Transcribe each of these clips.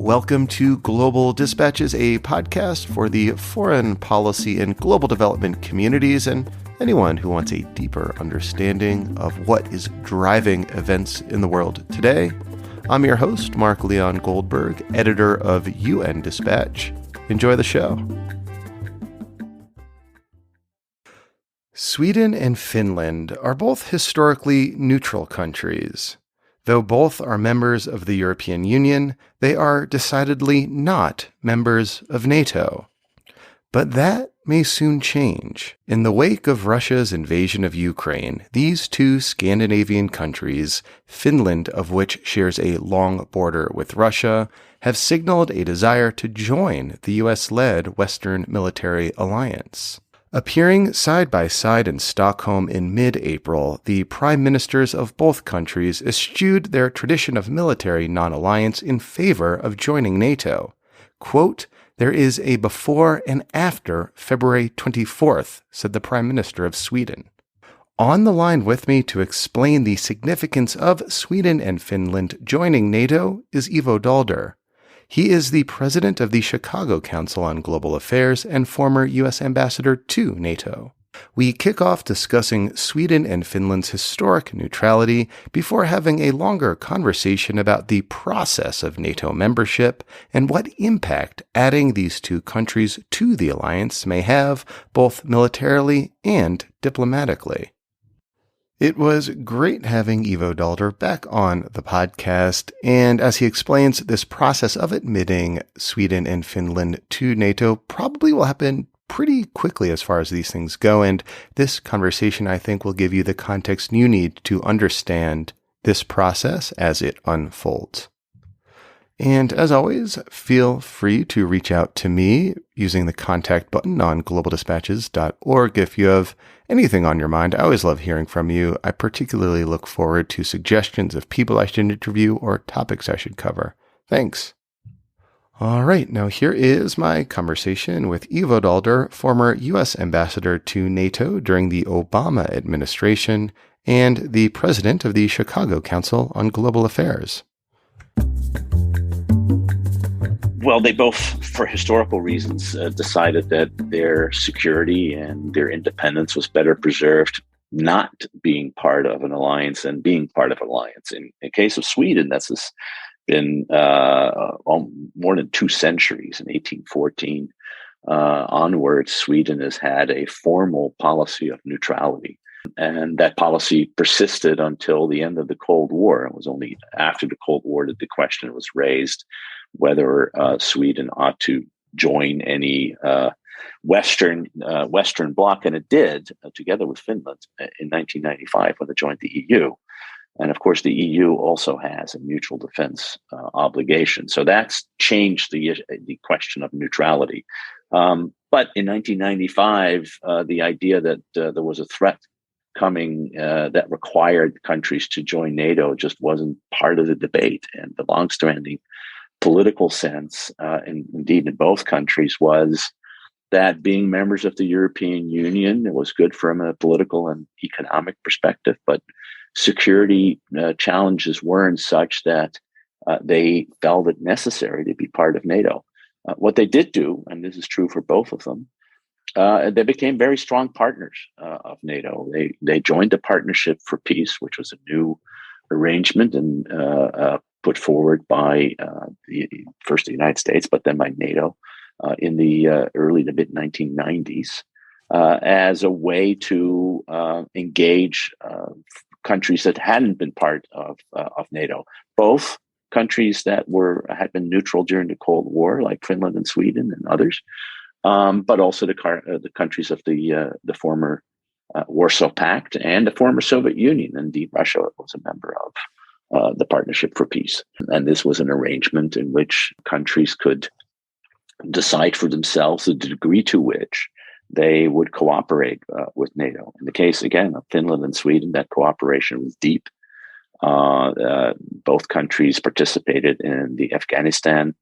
Welcome to Global Dispatches, a podcast for the foreign policy and global development communities and anyone who wants a deeper understanding of what is driving events in the world today. I'm your host, Mark Leon Goldberg, editor of UN Dispatch. Enjoy the show. Sweden and Finland are both historically neutral countries. Though both are members of the European Union, they are decidedly not members of NATO. But that may soon change. In the wake of Russia's invasion of Ukraine, these two Scandinavian countries, Finland of which shares a long border with Russia, have signaled a desire to join the US-led Western military alliance. Appearing side by side in Stockholm in mid-April, the prime ministers of both countries eschewed their tradition of military non-alliance in favor of joining NATO. Quote, "There is a before and after February 24th, said the Prime Minister of Sweden. On the line with me to explain the significance of Sweden and Finland joining NATO is Ivo Daalder. He is the president of the Chicago Council on Global Affairs and former U.S. ambassador to NATO. We kick off discussing Sweden and Finland's historic neutrality before having a longer conversation about the process of NATO membership and what impact adding these two countries to the alliance may have, both militarily and diplomatically. It was great having Ivo Daalder back on the podcast, and as he explains, this process of admitting Sweden and Finland to NATO probably will happen pretty quickly as far as these things go, and this conversation, I think, will give you the context you need to understand this process as it unfolds. And as always, feel free to reach out to me using the contact button on globaldispatches.org if you have anything on your mind. I always love hearing from you. I particularly look forward to suggestions of people I should interview or topics I should cover. Thanks. All right, now here is my conversation with Ivo Daalder, former U.S. ambassador to NATO during the Obama administration and the president of the Chicago Council on Global Affairs. Well, they both, for historical reasons, decided that their security and their independence was better preserved not being part of an alliance than being part of an alliance. In the case of Sweden, that's been more than 2 centuries. In 1814 onwards, Sweden has had a formal policy of neutrality. And that policy persisted until the end of the Cold War. It was only after the Cold War that the question was raised whether Sweden ought to join any Western bloc, and it did, together with Finland, in 1995 when it joined the EU. And of course, the EU also has a mutual defense obligation. So that's changed the question of neutrality. But in 1995, the idea that there was a threat coming that required countries to join NATO just wasn't part of the debate. And the longstanding political sense, and indeed in both countries, was that being members of the European Union, it was good from a political and economic perspective, but security challenges weren't such that they felt it necessary to be part of NATO. What they did do, and this is true for both of them, they became very strong partners of NATO. They joined the Partnership for Peace, which was a new arrangement and put forward by first the United States, but then by NATO in the early to mid 1990s as a way to engage countries that hadn't been part of NATO. Both countries that had been neutral during the Cold War, like Finland and Sweden and others, but also the countries of the former Warsaw Pact and the former Soviet Union. Indeed, Russia was a member of the Partnership for Peace. And this was an arrangement in which countries could decide for themselves the degree to which they would cooperate with NATO. In the case, again, of Finland and Sweden, that cooperation was deep. Both countries participated in the Afghanistan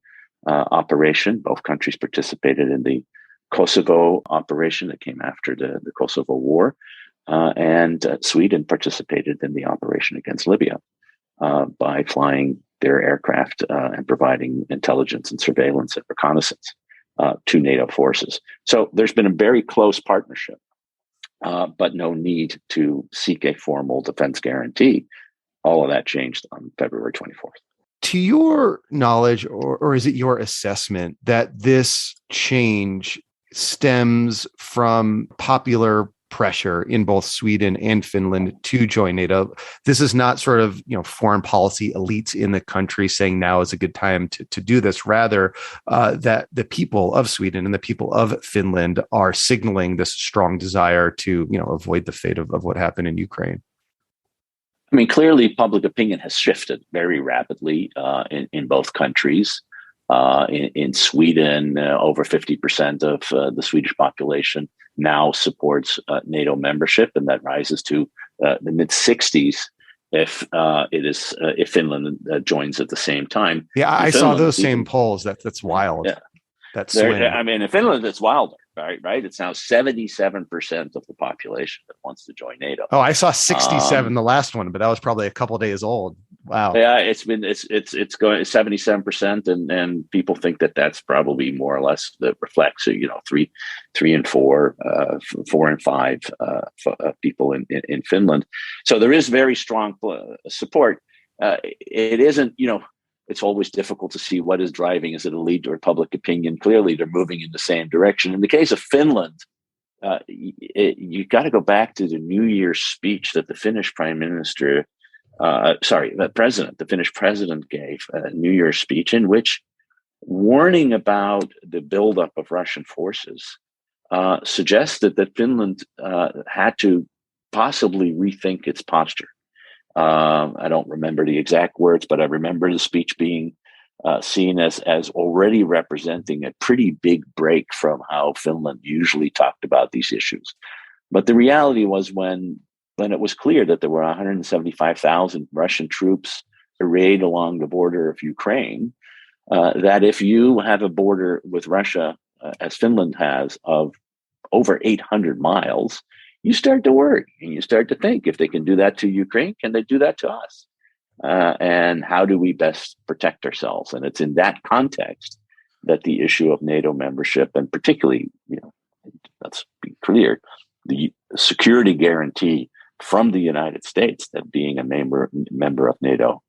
operation. Both countries participated in the Kosovo operation that came after the Kosovo War. And Sweden participated in the operation against Libya by flying their aircraft and providing intelligence and surveillance and reconnaissance to NATO forces. So there's been a very close partnership, but no need to seek a formal defense guarantee. All of that changed on February 24th. To your knowledge, or is it your assessment that this change stems from popular pressure in both Sweden and Finland to join NATO? This is not sort of, foreign policy elites in the country saying now is a good time to do this. Rather, that the people of Sweden and the people of Finland are signaling this strong desire to, avoid the fate of what happened in Ukraine. I mean, clearly, public opinion has shifted very rapidly in both countries. In Sweden, over 50% of the Swedish population now supports NATO membership, and that rises to the mid 60s if Finland joins at the same time. Yeah, I saw those same polls. That's wild. Yeah. That's swing. I mean, in Finland, it's wilder, right? It's now 77% of the population that wants to join NATO. Oh, I saw 67, the last one, but that was probably a couple of days old. Wow. Yeah, it's going 77%, and people think that that's probably more or less that reflects, three and four, 4 and 5 people in Finland. So there is very strong support. It isn't, it's always difficult to see what is driving. Is it elite or public opinion? Clearly, they're moving in the same direction. In the case of Finland, you got to go back to the New Year's speech that the Finnish Prime Minister, the Finnish president gave a New Year's speech in which, warning about the buildup of Russian forces, suggested that Finland had to possibly rethink its posture. I don't remember the exact words, but I remember the speech being seen as already representing a pretty big break from how Finland usually talked about these issues. But the reality was when it was clear that there were 175,000 Russian troops arrayed along the border of Ukraine, that if you have a border with Russia, as Finland has, of over 800 miles, you start to worry and you start to think, if they can do that to Ukraine, can they do that to us? And how do we best protect ourselves? And it's in that context that the issue of NATO membership, and particularly, let's be clear, the security guarantee from the United States that being a member of NATO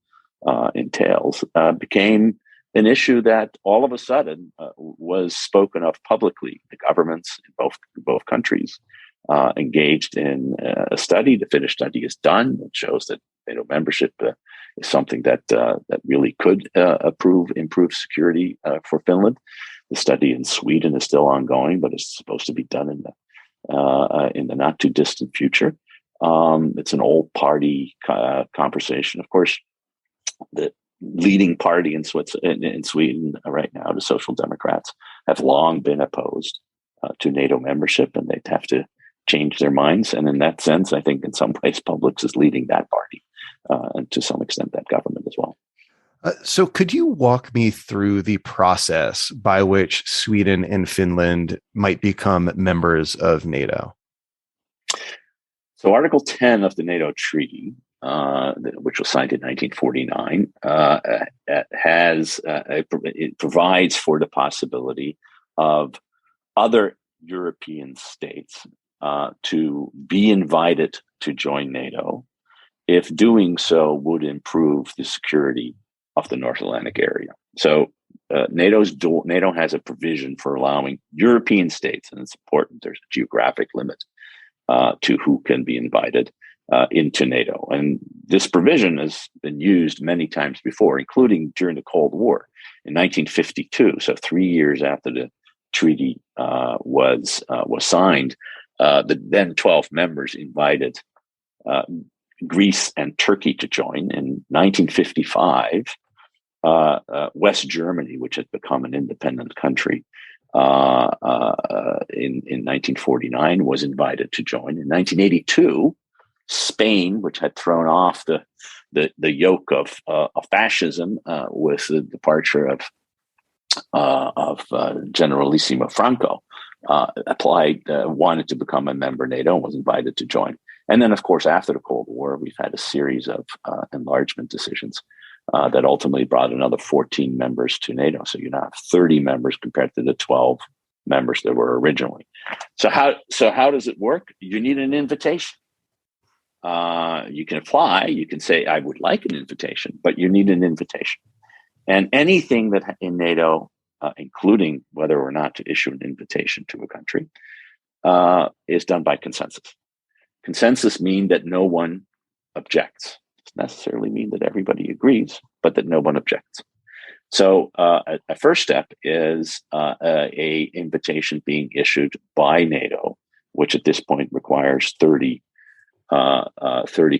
entails, became an issue that all of a sudden was spoken of publicly. The governments in both countries engaged in a study. The Finnish study is done. It shows that NATO membership is something that really could improve security for Finland. The study in Sweden is still ongoing, but it's supposed to be done in the not too distant future. It's an old party conversation. Of course, the leading party in Sweden right now, the Social Democrats, have long been opposed to NATO membership, and they'd have to change their minds. And in that sense, I think in some ways, Publix is leading that party, and to some extent that government as well. So could you walk me through the process by which Sweden and Finland might become members of NATO? So Article 10 of the NATO Treaty, which was signed in 1949, it provides for the possibility of other European states to be invited to join NATO if doing so would improve the security of the North Atlantic area. So NATO has a provision for allowing European states, and it's important, there's a geographic limit to who can be invited into NATO. And this provision has been used many times before, including during the Cold War in 1952. So 3 years after the treaty was signed, the then 12 members invited Greece and Turkey to join. In 1955, West Germany, which had become an independent country, in 1949 was invited to join. In 1982, Spain, which had thrown off the yoke of fascism with the departure of Generalissimo Franco, wanted to become a member of NATO and was invited to join. And then, of course, after the Cold War, we've had a series of enlargement decisions that ultimately brought another 14 members to NATO. So you now have 30 members compared to the 12 members that were originally. So how does it work? You need an invitation. You can apply. You can say, I would like an invitation, but you need an invitation. And anything that in NATO, including whether or not to issue an invitation to a country, is done by consensus. Consensus means that no one objects. It doesn't necessarily mean that everybody agrees, but that no one objects. So a first step is a invitation being issued by NATO, which at this point requires 30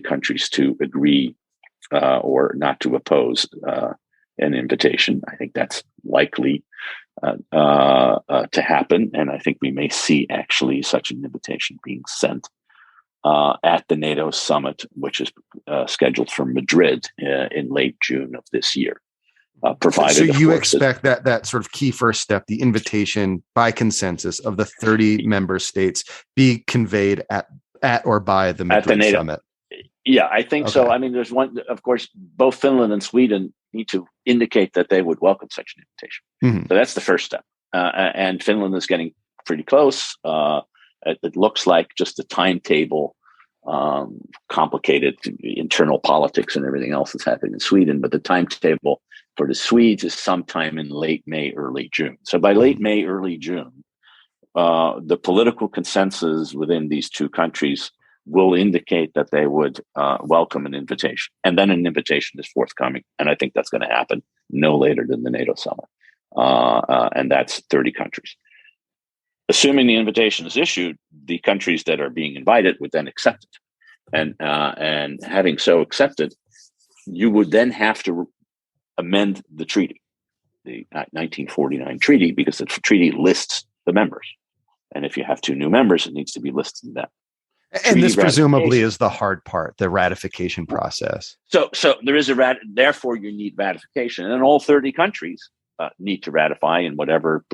countries to agree or not to oppose an invitation. I think that's likely to happen, and I think we may see actually such an invitation being sent at the NATO summit, which is scheduled for Madrid in late June of this year. Provided, so you expect that sort of key first step, the invitation by consensus of the 30 member states, be conveyed at or by the Madrid summit? Yeah, I think so. I mean, there's one, of course, both Finland and Sweden need to indicate that they would welcome such an invitation. Mm-hmm. So that's the first step. And Finland is getting pretty close. It looks like just the timetable, complicated internal politics and everything else that's happening in Sweden, but the timetable for the Swedes is sometime in late May, early June. So by late May, early June, the political consensus within these two countries will indicate that they would welcome an invitation. And then an invitation is forthcoming. And I think that's going to happen no later than the NATO summit. And that's 30 countries. Assuming the invitation is issued, the countries that are being invited would then accept it. And having so accepted, you would then have to amend the treaty, the 1949 treaty, because the treaty lists the members. And if you have two new members, it needs to be listed in that. And this presumably is the hard part, the ratification process. So there is therefore you need ratification, and all 30 countries need to ratify, and whatever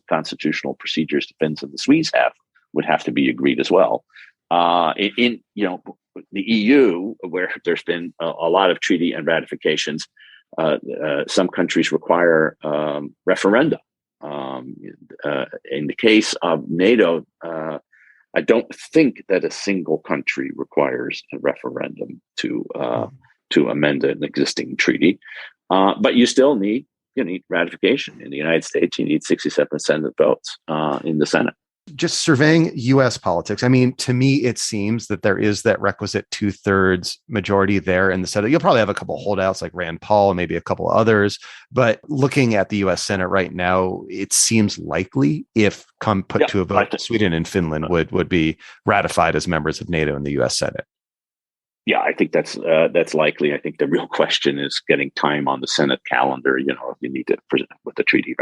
constitutional procedures the Finns and the Swedes have would have to be agreed as well. In the EU, where there's been a lot of treaty and ratifications, some countries require referenda. In the case of NATO, I don't think that a single country requires a referendum to amend an existing treaty, but you still need ratification. In the United States, you need 67% of votes in the Senate. Just surveying U.S. politics, I mean, to me, it seems that there is that requisite 2/3 majority there in the Senate. You'll probably have a couple of holdouts like Rand Paul, and maybe a couple of others. But looking at the U.S. Senate right now, it seems likely, if put to a vote, Sweden and Finland would be ratified as members of NATO in the U.S. Senate. Yeah, I think that's likely. I think the real question is getting time on the Senate calendar. If you need to present with the treaty,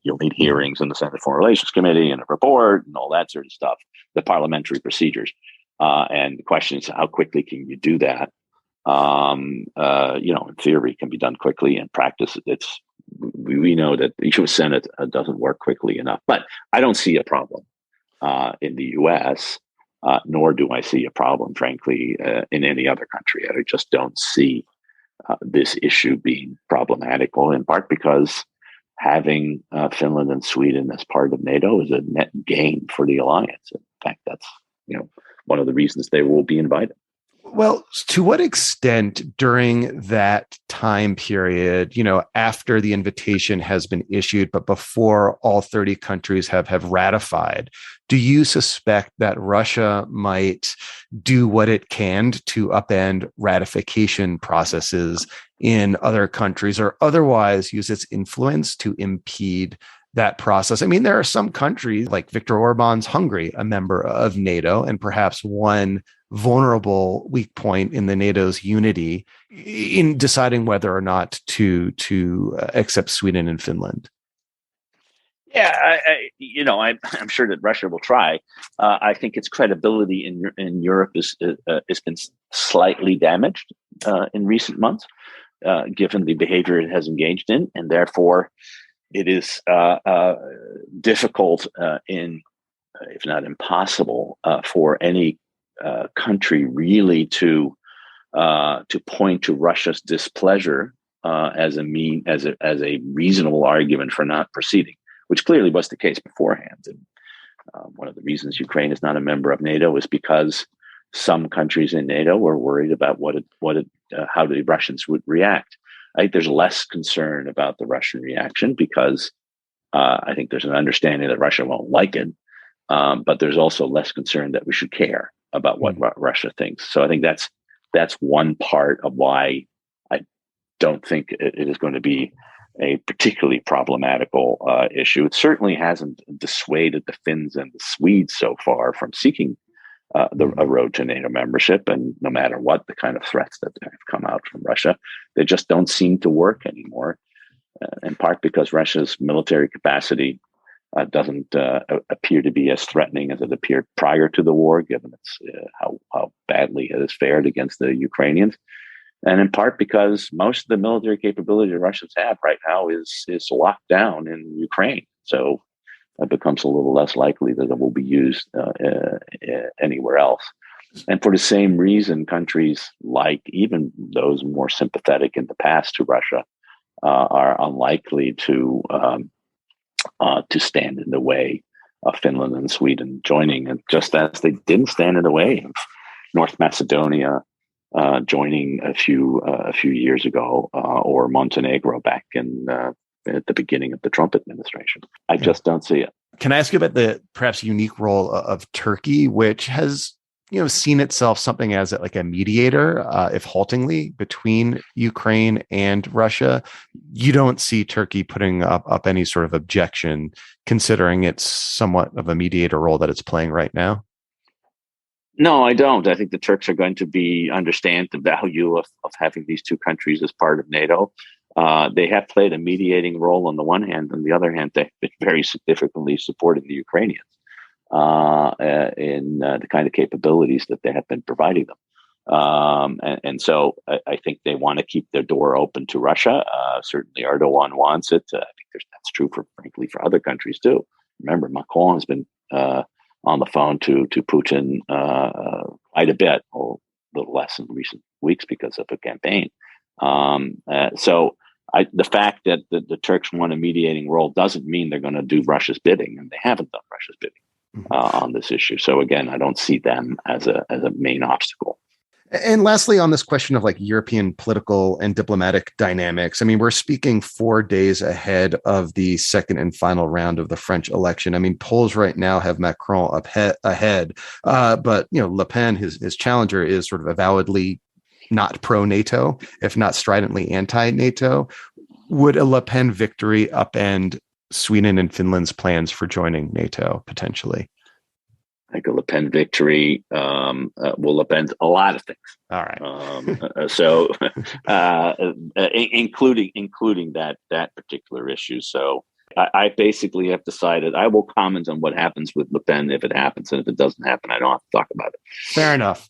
you'll need hearings in the Senate Foreign Relations Committee and a report and all that sort of stuff, the parliamentary procedures. And the question is, how quickly can you do that? In theory, it can be done quickly. In practice, we know that the U.S. Senate doesn't work quickly enough. But I don't see a problem in the U.S., nor do I see a problem, frankly, in any other country. I just don't see this issue being problematical, in part because having Finland and Sweden as part of NATO is a net gain for the alliance. In fact, that's one of the reasons they will be invited. Well, to what extent during that time period, after the invitation has been issued, but before all 30 countries have ratified, do you suspect that Russia might do what it can to upend ratification processes in other countries, or otherwise use its influence to impede that process? I mean, there are some countries like Viktor Orban's Hungary, a member of NATO, and perhaps one vulnerable weak point in the NATO's unity in deciding whether or not to accept Sweden and Finland. Yeah, I'm sure that Russia will try. I think its credibility in Europe has been slightly damaged in recent months, given the behavior it has engaged in, and therefore it is difficult, if not impossible, for any country really to point to Russia's displeasure as a reasonable argument for not proceeding, which clearly was the case beforehand. And one of the reasons Ukraine is not a member of NATO is because some countries in NATO were worried about how the Russians would react. I think there's less concern about the Russian reaction because I think there's an understanding that Russia won't like it, but there's also less concern that we should care about what Russia thinks. So I think that's one part of why I don't think it is going to be a particularly problematical issue. It certainly hasn't dissuaded the Finns and the Swedes so far from seeking a road to NATO membership. And no matter what the kind of threats that have come out from Russia, they just don't seem to work anymore, in part because Russia's military capacity doesn't appear to be as threatening as it appeared prior to the war, given how badly it has fared against the Ukrainians. And in part because most of the military capability the Russians have right now is locked down in Ukraine. So it becomes a little less likely that it will be used anywhere else. And for the same reason, countries like even those more sympathetic in the past to Russia are unlikely to stand in the way of Finland and Sweden joining, and just as they didn't stand in the way of North Macedonia joining a few years ago, or Montenegro back at the beginning of the Trump administration. I just don't see it. Can I ask you about the perhaps unique role of Turkey, which has seen itself something as like a mediator, if haltingly, between Ukraine and Russia? You don't see Turkey putting up any sort of objection, considering it's somewhat of a mediator role that it's playing right now? No, I don't. I think the Turks are going to understand the value of having these two countries as part of NATO. They have played a mediating role on the one hand. On the other hand, they've been very significantly supporting the Ukrainians in the kind of capabilities that they have been providing them. And so I think they want to keep their door open to Russia. Certainly Erdogan wants it. I think that's true frankly, for other countries too. Remember, Macron has been on the phone to Putin quite a bit, or a little less in recent weeks because of a campaign. So the fact that the Turks want a mediating role doesn't mean they're going to do Russia's bidding, and they haven't done Russia's bidding on this issue. So again, I don't see them as a main obstacle. And lastly, on this question of like European political and diplomatic dynamics, I mean, we're speaking 4 days ahead of the second and final round of the French election. I mean, polls right now have Macron ahead, but Le Pen, his challenger, is sort of avowedly not pro-NATO, if not stridently anti-NATO. Would a Le Pen victory upend Sweden and Finland's plans for joining NATO potentially? I think a Le Pen victory will upend a lot of things. All right. So, including that particular issue. So, I basically have decided I will comment on what happens with Le Pen if it happens, and if it doesn't happen, I don't have to talk about it. Fair enough.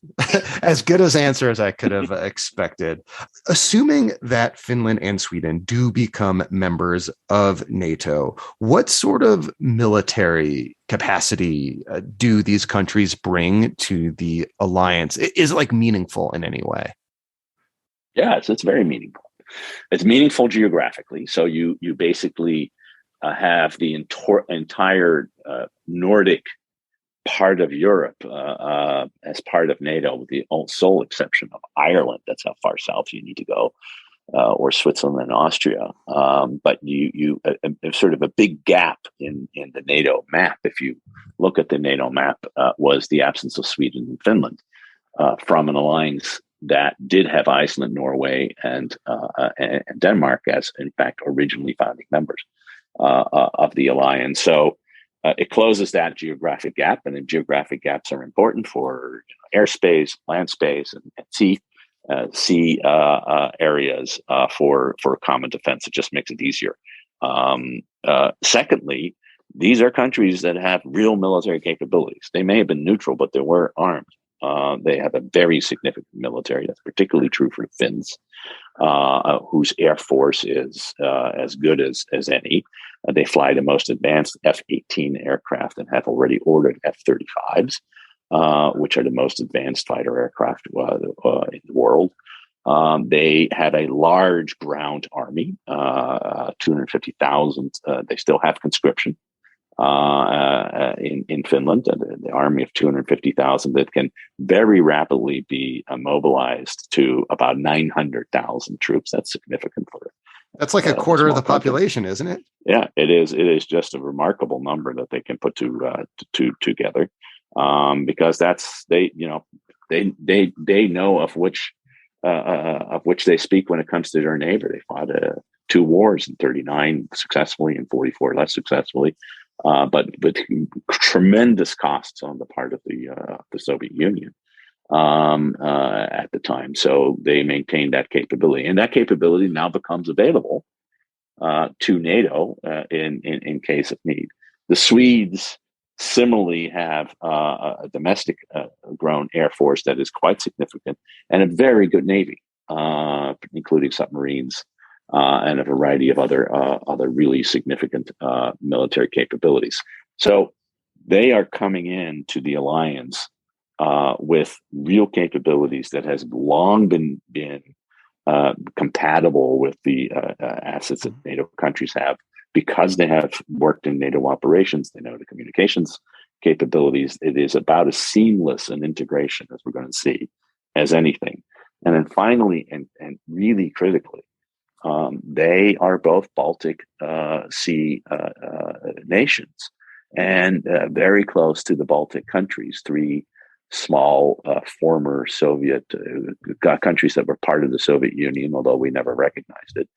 As good as answer as I could have expected. Assuming that Finland and Sweden do become members of NATO, what sort of military capacity do these countries bring to the alliance? Is it like meaningful in any way? Yes, it's very meaningful. It's meaningful geographically. So you basically have the entire Nordic part of Europe as part of NATO, with the sole exception of Ireland. That's how far south you need to go, or Switzerland and Austria. But you sort of a big gap in the NATO map. If you look at the NATO map, was the absence of Sweden and Finland from an alliance that did have Iceland, Norway, and Denmark as, in fact, originally founding members of the alliance. So it closes that geographic gap, and the geographic gaps are important for airspace, land space, and sea areas for common defense. It just makes it easier. Secondly, these are countries that have real military capabilities. They may have been neutral, but they were armed. They have a very significant military. That's particularly true for the Finns, whose air force is as good as any. They fly the most advanced F-18 aircraft and have already ordered F-35s, which are the most advanced fighter aircraft in the world. They had a large ground army, 250,000. They still have conscription in Finland, the army of 250,000 that can very rapidly be mobilized to about 900,000 troops. That's significant for That's like a quarter of the population, isn't it? Yeah, it is. It is just a remarkable number that they can put together, because they know of which they speak when it comes to their neighbor. They fought 2 wars in 39 successfully and 44 less successfully, but with tremendous costs on the part of the Soviet Union at the time. So they maintained that capability, and that capability now becomes available to NATO in case of need. The Swedes similarly have a domestic grown air force that is quite significant, and a very good navy, including submarines and a variety of other really significant military capabilities. So they are coming into the alliance with real capabilities that has long been compatible with the assets that NATO countries have, because they have worked in NATO operations. They know the communications capabilities. It is about as seamless an integration, as we're going to see, as anything. And then finally, and really critically, they are both Baltic Sea nations, and very close to the Baltic countries, 3 small former Soviet countries that were part of the Soviet Union, although we never recognized it,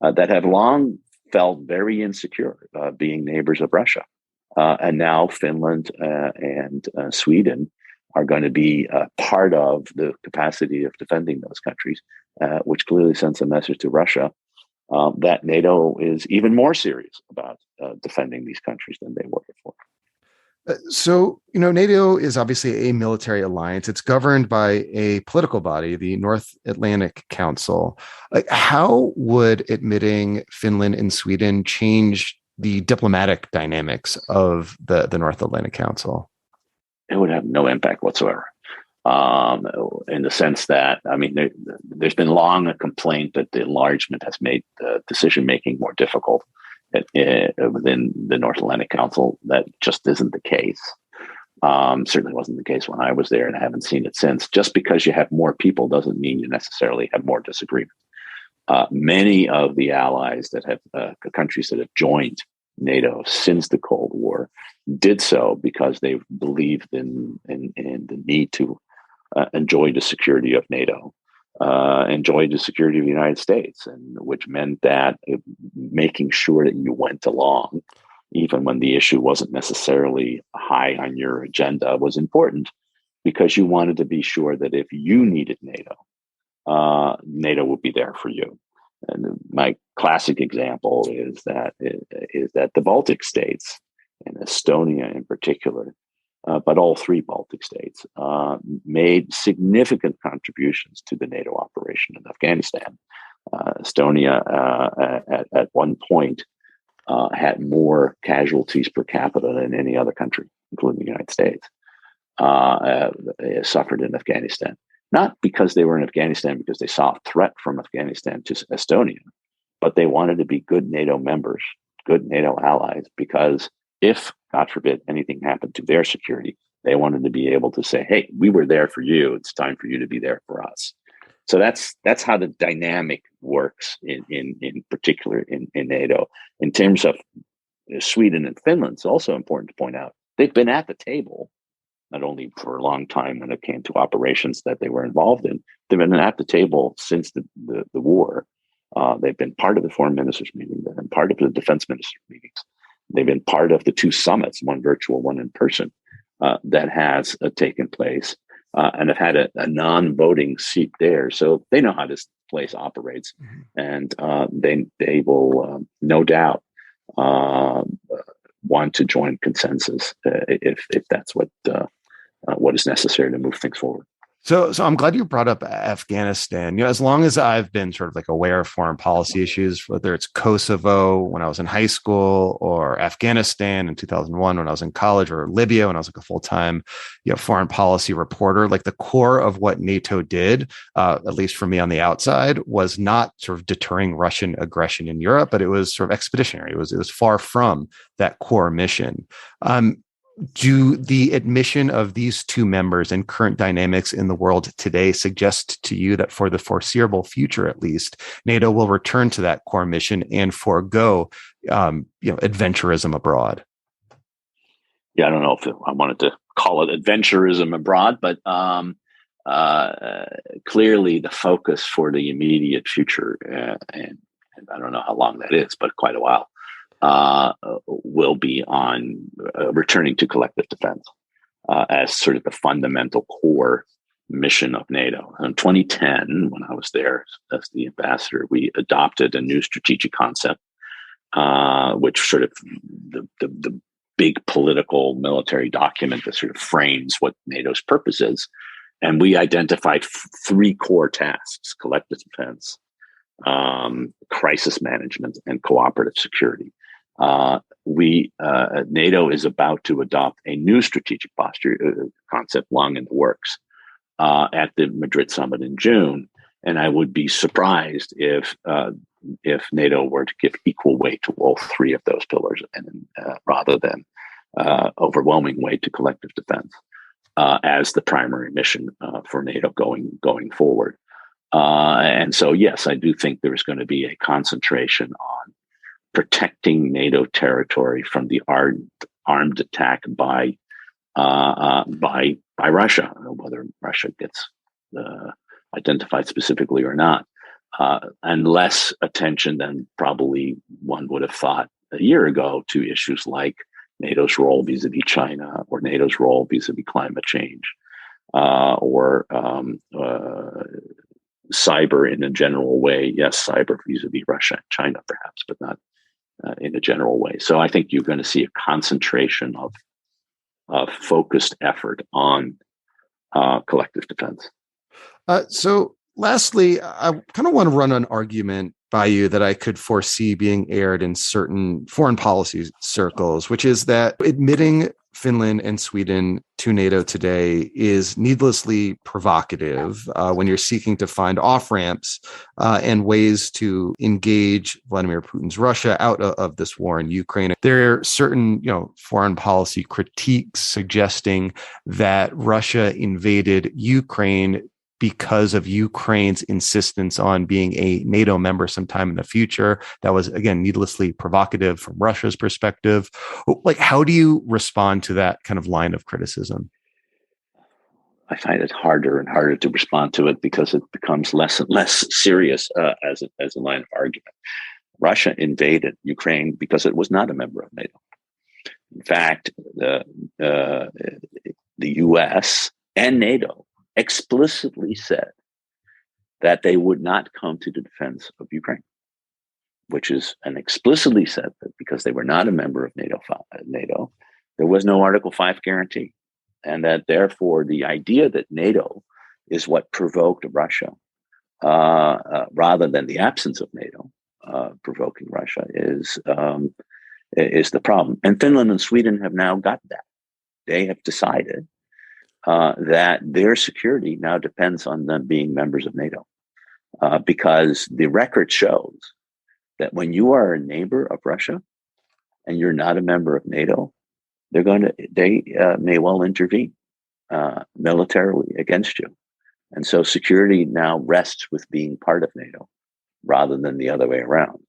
that have long felt very insecure being neighbors of Russia. And now Finland and Sweden are going to be part of the capacity of defending those countries, which clearly sends a message to Russia that NATO is even more serious about defending these countries than they were before. So, NATO is obviously a military alliance. It's governed by a political body, the North Atlantic Council. How would admitting Finland and Sweden change the diplomatic dynamics of the North Atlantic Council? It would have no impact whatsoever. In the sense that, there's been long a complaint that the enlargement has made decision-making more difficult within the North Atlantic Council. That just isn't the case. Certainly wasn't the case when I was there, and I haven't seen it since. Just because you have more people doesn't mean you necessarily have more disagreement. Many of the allies that have countries that have joined NATO since the Cold War did so because they believed in the need to enjoy the security of NATO, enjoy the security of the United States, and which meant that making sure that you went along, even when the issue wasn't necessarily high on your agenda, was important, because you wanted to be sure that if you needed NATO, NATO would be there for you. And my classic example is that the Baltic states, and Estonia in particular, but all 3 Baltic states, made significant contributions to the NATO operation in Afghanistan. Estonia at one point had more casualties per capita than any other country, including the United States, suffered in Afghanistan. Not because they were in Afghanistan because they saw a threat from Afghanistan to Estonia, but they wanted to be good NATO members, good NATO allies, because if, God forbid, anything happened to their security, they wanted to be able to say, hey, we were there for you. It's time for you to be there for us. So that's how the dynamic works in particular in NATO. In terms of Sweden and Finland, it's also important to point out they've been at the table, not only for a long time when it came to operations that they were involved in, they've been at the table since the war. They've been part of the foreign ministers' meeting. They've been part of the defense ministers' meetings. They've been part of the 2 summits, one virtual, one in person, that has taken place, and have had a non-voting seat there. So they know how this place operates, and they will no doubt want to join consensus if that's what is necessary to move things forward. So I'm glad you brought up Afghanistan. As long as I've been sort of like aware of foreign policy issues, whether it's Kosovo when I was in high school, or Afghanistan in 2001 when I was in college, or Libya when I was like a full-time, foreign policy reporter, like the core of what NATO did, at least for me on the outside, was not sort of deterring Russian aggression in Europe, but it was sort of expeditionary. It was far from that core mission. Do the admission of these two members and current dynamics in the world today suggest to you that for the foreseeable future, at least, NATO will return to that core mission and forego, adventurism abroad? Yeah, I don't know if I wanted to call it adventurism abroad, but clearly the focus for the immediate future, and I don't know how long that is, but quite a while, will be on returning to collective defense as sort of the fundamental core mission of NATO. In 2010, when I was there as the ambassador, we adopted a new strategic concept, which sort of the big political military document that sort of frames what NATO's purpose is. And we identified three core tasks: collective defense, crisis management, and cooperative security. NATO is about to adopt a new strategic posture concept, long in the works, at the Madrid summit in June. And I would be surprised if NATO were to give equal weight to all three of those pillars, and rather than overwhelming weight to collective defense as the primary mission for NATO going forward. And so, yes, I do think there's going to be a concentration on protecting NATO territory from the armed attack by Russia, whether Russia gets identified specifically or not, and less attention than probably one would have thought a year ago to issues like NATO's role vis-a-vis China, or NATO's role vis-a-vis climate change, or cyber in a general way. Yes, cyber vis-a-vis Russia and China, perhaps, but not in a general way. So I think you're going to see a concentration of focused effort on collective defense. So lastly, I kind of want to run an argument by you that I could foresee being aired in certain foreign policy circles, which is that admitting Finland and Sweden to NATO today is needlessly provocative when you're seeking to find off-ramps and ways to engage Vladimir Putin's Russia out of this war in Ukraine. There are certain, foreign policy critiques suggesting that Russia invaded Ukraine because of Ukraine's insistence on being a NATO member sometime in the future. That was, again, needlessly provocative from Russia's perspective. Like, how do you respond to that kind of line of criticism? I find it harder and harder to respond to it because it becomes less and less serious as a line of argument. Russia invaded Ukraine because it was not a member of NATO. In fact, the U.S. and NATO explicitly said that they would not come to the defense of Ukraine, and explicitly said that because they were not a member of NATO, there was no Article 5 guarantee. And that therefore the idea that NATO is what provoked Russia, rather than the absence of NATO provoking Russia, is the problem. And Finland and Sweden have now got that. They have decided that their security now depends on them being members of NATO, because the record shows that when you are a neighbor of Russia and you're not a member of NATO, they may well intervene militarily against you. And so security now rests with being part of NATO rather than the other way around.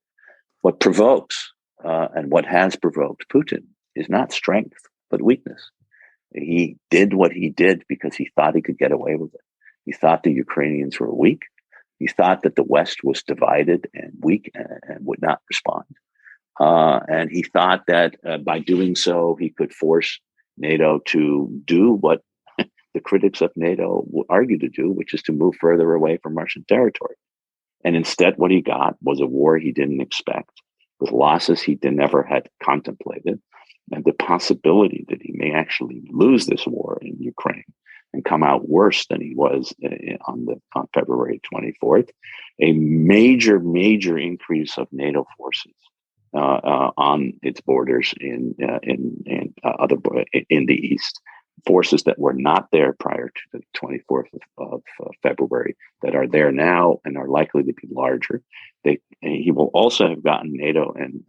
What provokes and what has provoked Putin is not strength, but weakness. He did what he did because he thought he could get away with it. He thought the Ukrainians were weak. He thought that the West was divided and weak and would not respond. And he thought that by doing so, he could force NATO to do what the critics of NATO would argue to do, which is to move further away from Russian territory. And instead, what he got was a war he didn't expect, with losses he never had contemplated, and the possibility that he may actually lose this war in Ukraine and come out worse than he was on February 24th. A major increase of NATO forces on its borders in the east. Forces that were not there prior to the 24th of February that are there now and are likely to be larger. He will also have gotten NATO and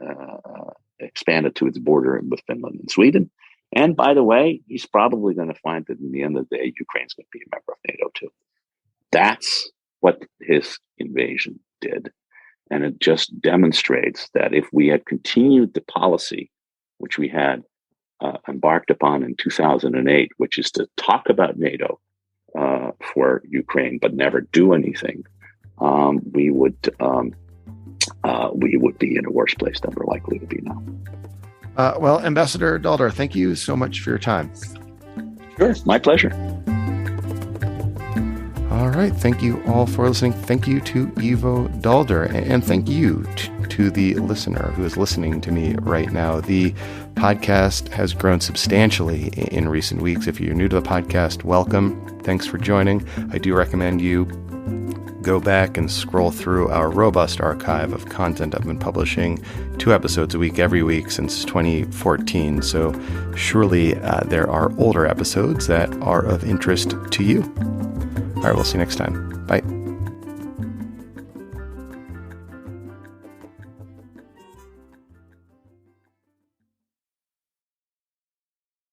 expanded to its border with Finland and Sweden. And by the way, he's probably going to find that in the end of the day, Ukraine's going to be a member of NATO too. That's what his invasion did. And it just demonstrates that if we had continued the policy, which we had embarked upon in 2008, which is to talk about NATO for Ukraine, but never do anything, we would be in a worse place than we're likely to be now. Well, Ambassador Daalder, thank you so much for your time. Sure, my pleasure. All right. Thank you all for listening. Thank you to Ivo Daalder, and thank you to the listener who is listening to me right now. The podcast has grown substantially in recent weeks. If you're new to the podcast, welcome. Thanks for joining. I do recommend you go back and scroll through our robust archive of content. I've been publishing 2 episodes a week every week since 2014. So surely there are older episodes that are of interest to you. All right, we'll see you next time. Bye.